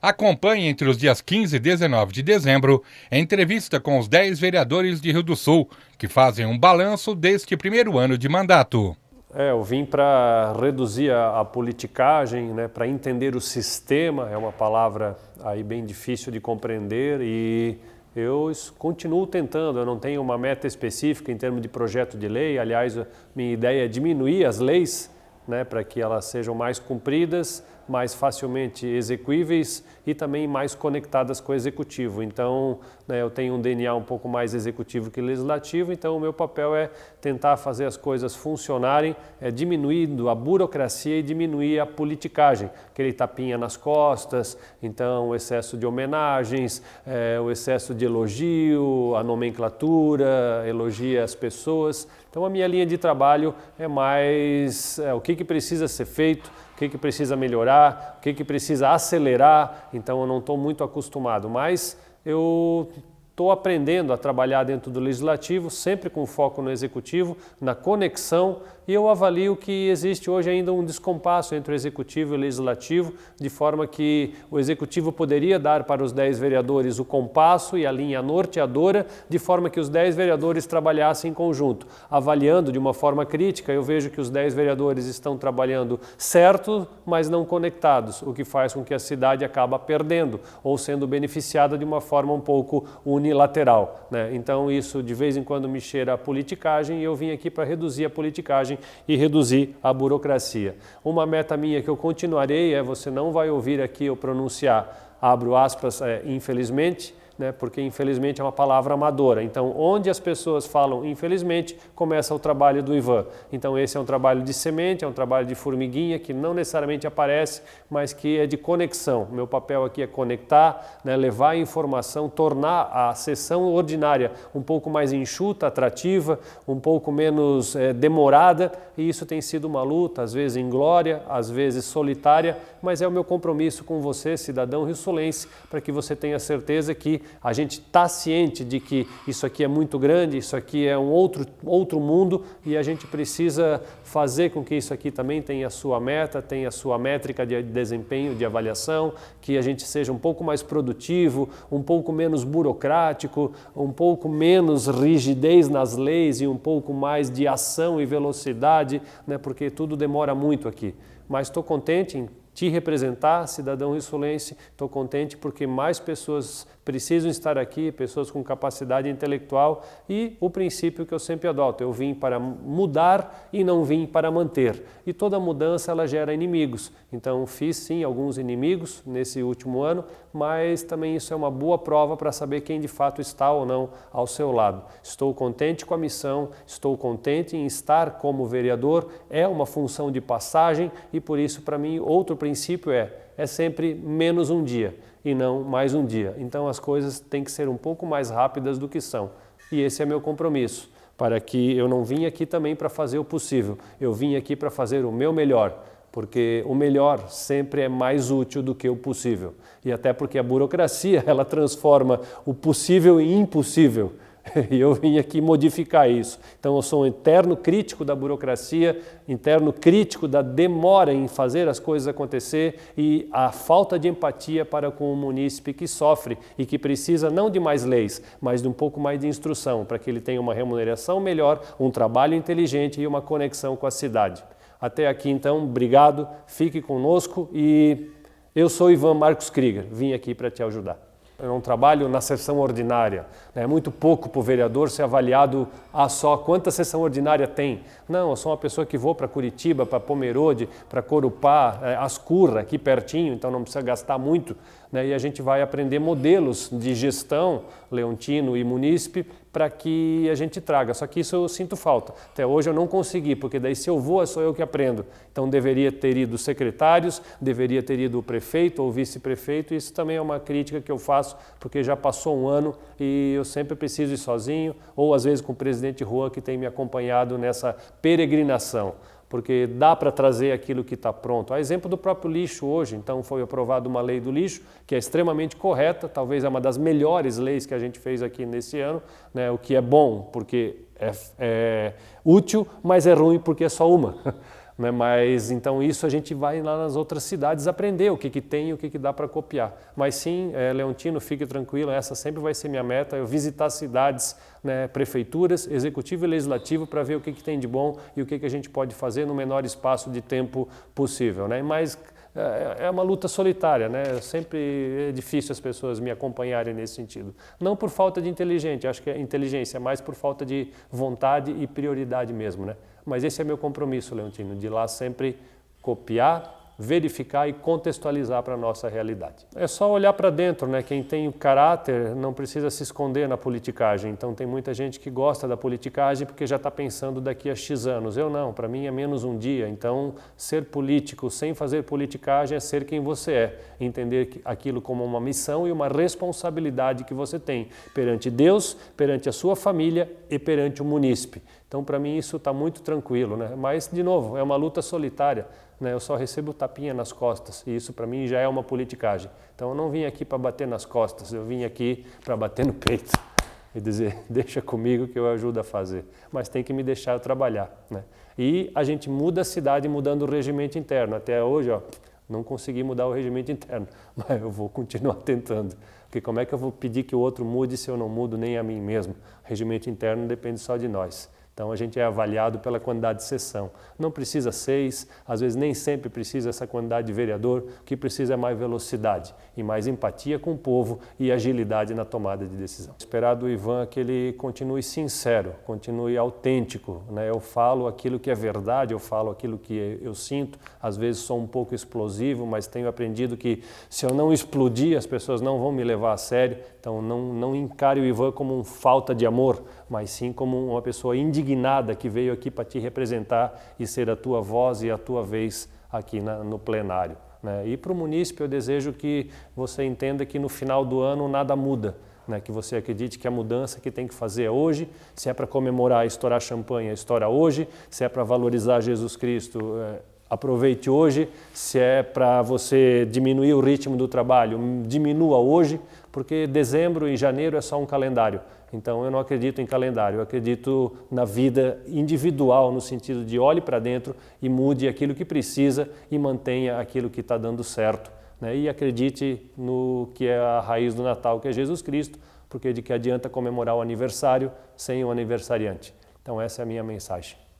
Acompanhe entre os dias 15 e 19 de dezembro a entrevista com os 10 vereadores de Rio do Sul, que fazem um balanço deste primeiro ano de mandato. Eu vim para reduzir a politicagem, né, para entender o sistema, é uma palavra aí bem difícil de compreender e eu continuo tentando, eu não tenho uma meta específica em termos de projeto de lei, aliás, minha ideia é diminuir as leis, né, para que elas sejam mais cumpridas, mais facilmente execuíveis e também mais conectadas com o executivo. Então, né, eu tenho um DNA um pouco mais executivo que legislativo, então o meu papel é tentar fazer as coisas funcionarem, diminuindo a burocracia e diminuir a politicagem, aquele tapinha nas costas, então o excesso de homenagens, o excesso de elogio, a nomenclatura, elogia as pessoas. Então a minha linha de trabalho é mais o que precisa ser feito, o que precisa melhorar, o que precisa acelerar, então eu não estou muito acostumado, mas eu estou aprendendo a trabalhar dentro do legislativo, sempre com foco no executivo, na conexão, e eu avalio que existe hoje ainda um descompasso entre o executivo e o legislativo, de forma que o executivo poderia dar para os 10 vereadores o compasso e a linha norteadora, de forma que os 10 vereadores trabalhassem em conjunto. Avaliando de uma forma crítica, eu vejo que os 10 vereadores estão trabalhando certo, mas não conectados, o que faz com que a cidade acaba perdendo ou sendo beneficiada de uma forma um pouco unilateral, né? Então isso de vez em quando me cheira a politicagem e eu vim aqui para reduzir a politicagem e reduzir a burocracia. Uma meta minha que eu continuarei você não vai ouvir aqui eu pronunciar, abro aspas, infelizmente, né, porque infelizmente é uma palavra amadora. Então, onde as pessoas falam infelizmente, começa o trabalho do Ivan. Então, esse é um trabalho de semente, é um trabalho de formiguinha que não necessariamente aparece, mas que é de conexão. Meu papel aqui é conectar, né, levar a informação, tornar a sessão ordinária um pouco mais enxuta, atrativa, um pouco menos demorada, e isso tem sido uma luta, às vezes inglória, às vezes solitária, mas é o meu compromisso com você, cidadão rissolense, para que você tenha certeza que a gente está ciente de que isso aqui é muito grande, isso aqui é um outro mundo e a gente precisa fazer com que isso aqui também tenha a sua meta, tenha a sua métrica de desempenho, de avaliação, que a gente seja um pouco mais produtivo, um pouco menos burocrático, um pouco menos rigidez nas leis e um pouco mais de ação e velocidade, né, porque tudo demora muito aqui. Mas estou contente em te representar, cidadão rissolense, estou contente porque mais pessoas precisam estar aqui, pessoas com capacidade intelectual e o princípio que eu sempre adoto, eu vim para mudar e não vim para manter. E toda mudança ela gera inimigos, então fiz sim alguns inimigos nesse último ano, mas também isso é uma boa prova para saber quem de fato está ou não ao seu lado. Estou contente com a missão, estou contente em estar como vereador, é uma função de passagem e por isso para mim outro princípio é sempre menos um dia e não mais um dia. Então as coisas têm que ser um pouco mais rápidas do que são. E esse é meu compromisso, para que eu não vim aqui também para fazer o possível, eu vim aqui para fazer o meu melhor, porque o melhor sempre é mais útil do que o possível. E até porque a burocracia, ela transforma o possível em impossível. E eu vim aqui modificar isso. Então eu sou um eterno crítico da burocracia, eterno crítico da demora em fazer as coisas acontecer e a falta de empatia para com o munícipe que sofre e que precisa não de mais leis, mas de um pouco mais de instrução, para que ele tenha uma remuneração melhor, um trabalho inteligente e uma conexão com a cidade. Até aqui então, obrigado, fique conosco e eu sou Ivan Marcos Krieger, vim aqui para te ajudar. Eu não trabalho na sessão ordinária. É muito pouco para o vereador ser avaliado só quanta sessão ordinária tem. Não, eu sou uma pessoa que vou para Curitiba, para Pomerode, para Corupá, Ascurra, aqui pertinho, então não precisa gastar muito. Né? E a gente vai aprender modelos de gestão, Leontino e munícipe, para que a gente traga. Só que isso eu sinto falta. Até hoje eu não consegui, porque daí se eu vou, sou eu que aprendo. Então deveria ter ido os secretários, deveria ter ido o prefeito ou vice-prefeito. Isso também é uma crítica que eu faço, porque já passou um ano e eu sempre preciso ir sozinho, ou às vezes com o presidente Juan, que tem me acompanhado nessa peregrinação. Porque dá para trazer aquilo que está pronto. A exemplo do próprio lixo hoje, então foi aprovada uma lei do lixo, que é extremamente correta, talvez é uma das melhores leis que a gente fez aqui nesse ano, né, o que é bom porque é útil, mas é ruim porque é só uma. né? Mas então isso a gente vai lá nas outras cidades aprender o que tem e o que dá para copiar. Mas sim, Leontino, fique tranquilo, essa sempre vai ser minha meta, eu visitar cidades, né, prefeituras, executivo e legislativo para ver o que tem de bom e o que a gente pode fazer no menor espaço de tempo possível, né? Mas é uma luta solitária, né? Sempre é difícil as pessoas me acompanharem nesse sentido. Não por falta de inteligência, acho que é inteligência, mas por falta de vontade e prioridade mesmo, né? Mas esse é meu compromisso, Leontino, de ir lá sempre copiar, verificar e contextualizar para a nossa realidade. É só olhar para dentro, né? Quem tem o caráter não precisa se esconder na politicagem. Então tem muita gente que gosta da politicagem porque já está pensando daqui a X anos. Eu não, para mim é menos um dia. Então ser político sem fazer politicagem é ser quem você é. Entender aquilo como uma missão e uma responsabilidade que você tem perante Deus, perante a sua família e perante o munícipe. Então para mim isso está muito tranquilo, né? Mas de novo, é uma luta solitária. Eu só recebo tapinha nas costas e isso para mim já é uma politicagem. Então eu não vim aqui para bater nas costas, eu vim aqui para bater no peito e dizer, deixa comigo que eu ajudo a fazer. Mas tem que me deixar eu trabalhar, né? E a gente muda a cidade mudando o regimento interno. Até hoje, não consegui mudar o regimento interno, mas eu vou continuar tentando. Porque como é que eu vou pedir que o outro mude se eu não mudo nem a mim mesmo? O regimento interno depende só de nós. Então a gente é avaliado pela quantidade de sessão. Não precisa 6, às vezes nem sempre precisa essa quantidade de vereador, o que precisa é mais velocidade e mais empatia com o povo e agilidade na tomada de decisão. Esperar do Ivan que ele continue sincero, continue autêntico, né? Eu falo aquilo que é verdade, eu falo aquilo que eu sinto, às vezes sou um pouco explosivo, mas tenho aprendido que se eu não explodir, as pessoas não vão me levar a sério. Então não encare o Ivan como um falta de amor, mas sim como uma pessoa indignada que veio aqui para te representar e ser a tua voz e a tua vez aqui no plenário, né? E para o munícipe eu desejo que você entenda que no final do ano nada muda, né? Que você acredite que a mudança que tem que fazer é hoje, se é para comemorar, estourar champanhe, estoura hoje, se é para valorizar Jesus Cristo, aproveite hoje, se é para você diminuir o ritmo do trabalho, diminua hoje, porque dezembro e janeiro é só um calendário. Então eu não acredito em calendário, eu acredito na vida individual, no sentido de olhe para dentro e mude aquilo que precisa e mantenha aquilo que está dando certo, né? E acredite no que é a raiz do Natal, que é Jesus Cristo, porque de que adianta comemorar o aniversário sem o aniversariante. Então essa é a minha mensagem.